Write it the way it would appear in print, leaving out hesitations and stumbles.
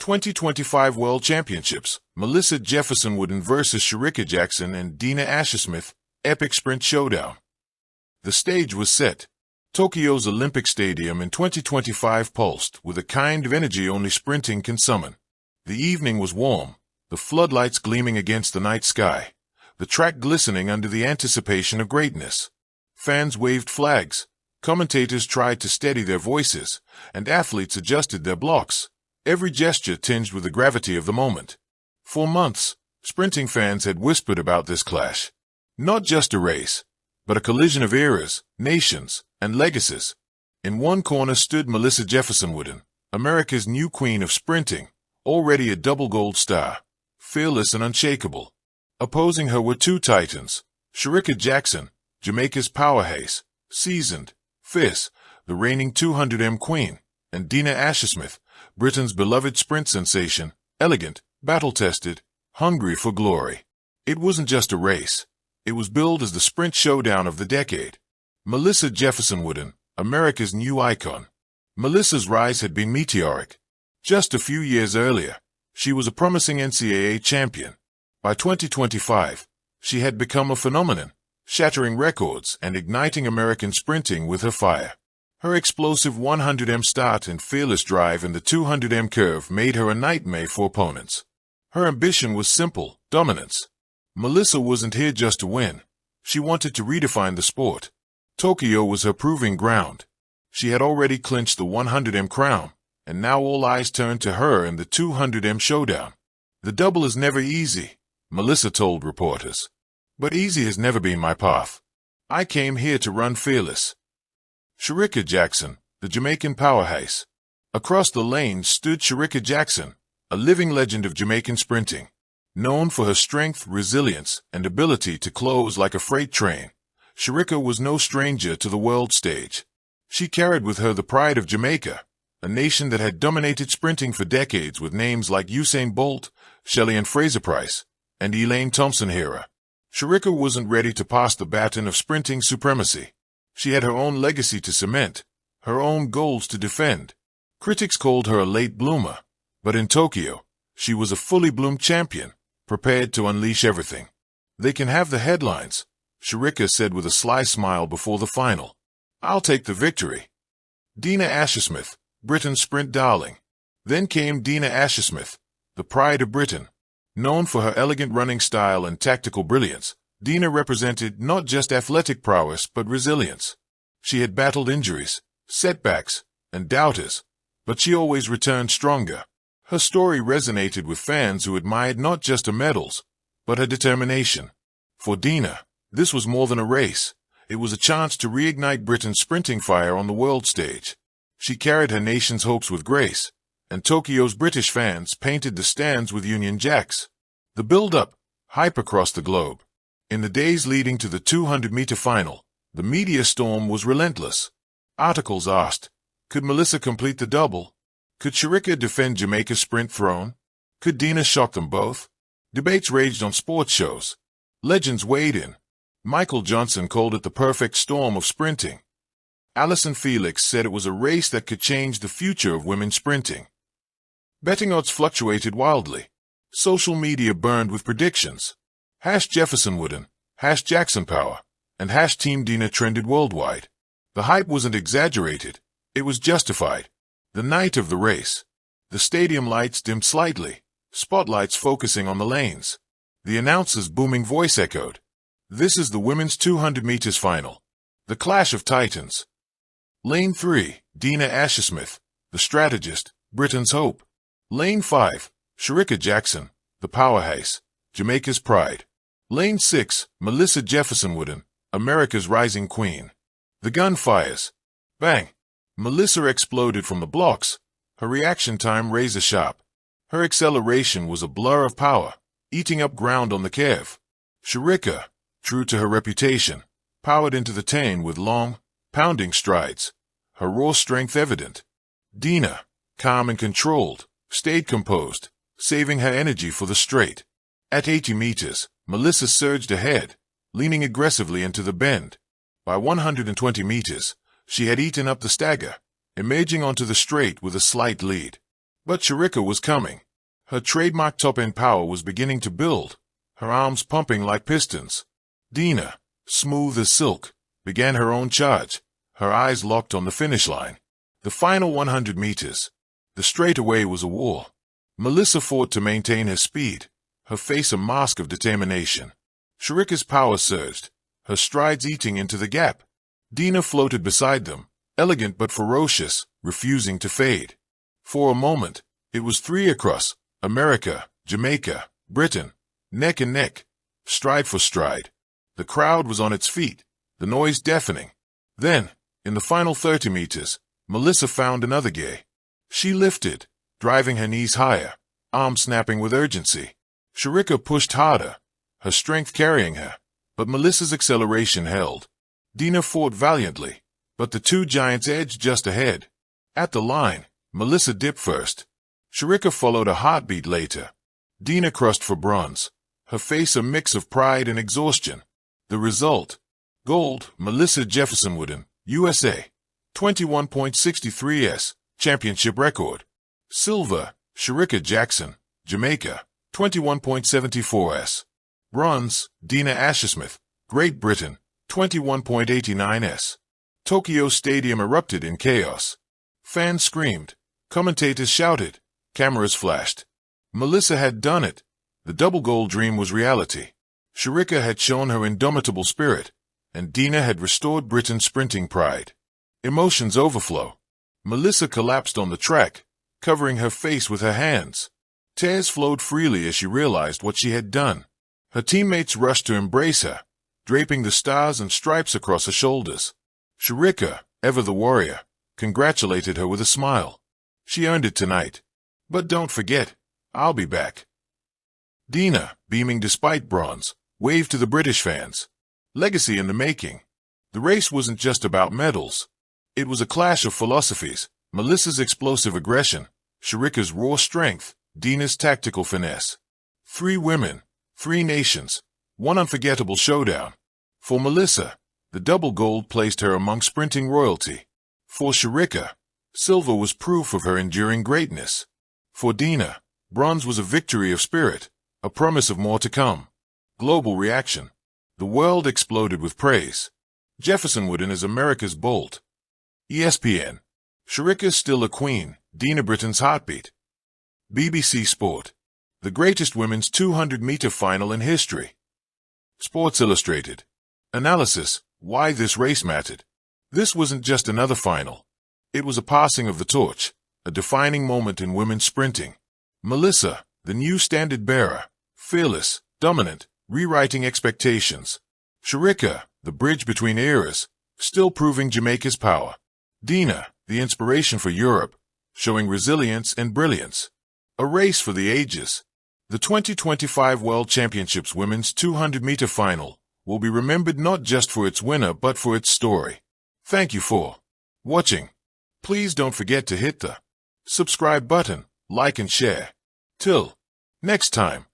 2025 World Championships, Melissa Jefferson versus Shericka Jackson and Dina Smith, epic sprint showdown. The stage was set. Tokyo's Olympic Stadium in 2025 pulsed with a kind of energy only sprinting can summon. The evening was warm, the floodlights gleaming against the night sky, the track glistening under the anticipation of greatness. Fans waved flags, commentators tried to steady their voices, and athletes adjusted their blocks, every gesture tinged with the gravity of the moment. For months, sprinting fans had whispered about this clash. Not just a race, but a collision of eras, nations, and legacies. In one corner stood Melissa Jefferson, America's new queen of sprinting, already a double gold star, fearless and unshakable. Opposing her were two titans, Shericka Jackson, Jamaica's powerhouse, seasoned, fierce, the reigning 200m queen, and Dina Smith, Britain's beloved sprint sensation, elegant, battle-tested, hungry for glory. It wasn't just a race. It was billed as the sprint showdown of the decade. Melissa Jefferson, America's new icon. Melissa's rise had been meteoric. Just a few years earlier, she was a promising NCAA champion. By 2025, she had become a phenomenon, shattering records and igniting American sprinting with her fire. Her explosive 100m start and fearless drive in the 200m curve made her a nightmare for opponents. Her ambition was simple, dominance. Melissa wasn't here just to win. She wanted to redefine the sport. Tokyo was her proving ground. She had already clinched the 100m crown, and now all eyes turned to her in the 200m showdown. The double is never easy, Melissa told reporters. But easy has never been my path. I came here to run fearless. Shericka Jackson, the Jamaican powerhouse. Across the lane stood Shericka Jackson, a living legend of Jamaican sprinting. Known for her strength, resilience, and ability to close like a freight train, Shericka was no stranger to the world stage. She carried with her the pride of Jamaica, a nation that had dominated sprinting for decades with names like Usain Bolt, Shelley and Fraser Price, and Elaine Thompson-Herah. Shericka wasn't ready to pass the baton of sprinting supremacy. She had her own legacy to cement, her own goals to defend. Critics called her a late bloomer, but in Tokyo, she was a fully bloomed champion, prepared to unleash everything. They can have the headlines, Shericka said with a sly smile before the final. I'll take the victory. Dina Smith, Britain's sprint darling. Then came Dina Smith, the pride of Britain. Known for her elegant running style and tactical brilliance, Dina represented not just athletic prowess but resilience. She had battled injuries, setbacks, and doubters, but she always returned stronger. Her story resonated with fans who admired not just her medals, but her determination. For Dina, this was more than a race. It was a chance to reignite Britain's sprinting fire on the world stage. She carried her nation's hopes with grace, and Tokyo's British fans painted the stands with Union Jacks. The build-up, hype across the globe. In the days leading to the 200-meter final, the media storm was relentless. Articles asked, could Melissa complete the double? Could Shericka defend Jamaica's sprint throne? Could Dina shock them both? Debates raged on sports shows. Legends weighed in. Michael Johnson called it the perfect storm of sprinting. Allyson Felix said it was a race that could change the future of women's sprinting. Betting odds fluctuated wildly. Social media burned with predictions. #Jefferson, #Jackson Power, and #Team Dina trended worldwide. The hype wasn't exaggerated. It was justified. The night of the race. The stadium lights dimmed slightly, spotlights focusing on the lanes. The announcer's booming voice echoed. This is the women's 200 meters final. The clash of titans. Lane 3, Dina Smith, the strategist, Britain's hope. Lane 5, Shericka Jackson, the powerhouse, Jamaica's pride. Lane 6, Melissa Jefferson, America's rising queen. The gun fires. Bang! Melissa exploded from the blocks, her reaction time razor sharp. Her acceleration was a blur of power, eating up ground on the curve. Shericka, true to her reputation, powered into the turn with long, pounding strides, her raw strength evident. Dina, calm and controlled, stayed composed, saving her energy for the straight. At 80 meters, Melissa surged ahead, leaning aggressively into the bend. By 120 meters, she had eaten up the stagger, emerging onto the straight with a slight lead. But Shericka was coming. Her trademark top-end power was beginning to build, her arms pumping like pistons. Dina, smooth as silk, began her own charge, her eyes locked on the finish line. The final 100 meters. The straightaway was a war. Melissa fought to maintain her speed, her face a mask of determination. Shericka's power surged, her strides eating into the gap. Dina floated beside them, elegant but ferocious, refusing to fade. For a moment, it was three across, America, Jamaica, Britain, neck and neck, stride for stride. The crowd was on its feet, the noise deafening. Then, in the final 30 meters, Melissa found another gear. She lifted, driving her knees higher, arms snapping with urgency. Shericka pushed harder, her strength carrying her, but Melissa's acceleration held. Dina fought valiantly, but the two giants edged just ahead. At the line, Melissa dipped first. Shericka followed a heartbeat later. Dina crossed for bronze, her face a mix of pride and exhaustion. The result: gold, Melissa Jefferson, USA, 21.63s, championship record. Silver, Shericka Jackson, Jamaica, 21.74s. Bronze, Dina Ashersmith, Great Britain, 21.89s. Tokyo Stadium erupted in chaos. Fans screamed, commentators shouted, cameras flashed. Melissa had done it. The double gold dream was reality. Shericka had shown her indomitable spirit, and Dina had restored Britain's sprinting pride. Emotions overflow. Melissa collapsed on the track, covering her face with her hands. Tears flowed freely as she realized what she had done. Her teammates rushed to embrace her, draping the stars and stripes across her shoulders. Shericka, ever the warrior, congratulated her with a smile. She earned it tonight. But don't forget, I'll be back. Dina, beaming despite bronze, waved to the British fans. Legacy in the making. The race wasn't just about medals. It was a clash of philosophies, Melissa's explosive aggression, Shericka's raw strength, Dina's tactical finesse. 3 women, 3 nations, one unforgettable showdown. For Melissa, the double gold placed her among sprinting royalty. For Shericka, silver was proof of her enduring greatness. For Dina, bronze was a victory of spirit, a promise of more to come. Global reaction. The world exploded with praise. Jefferson is America's bolt. ESPN. Shericka still a queen, Dina Britain's heartbeat. BBC Sport. The greatest women's 200-meter final in history. Sports Illustrated. Analysis: why this race mattered. This wasn't just another final. It was a passing of the torch, a defining moment in women's sprinting. Melissa, the new standard bearer, fearless, dominant, rewriting expectations. Shericka, the bridge between eras, still proving Jamaica's power. Dina, the inspiration for Europe, showing resilience and brilliance. A race for the ages. The 2025 World Championships Women's 200-meter final will be remembered not just for its winner but for its story. Thank you for watching. Please don't forget to hit the subscribe button, like and share. Till next time.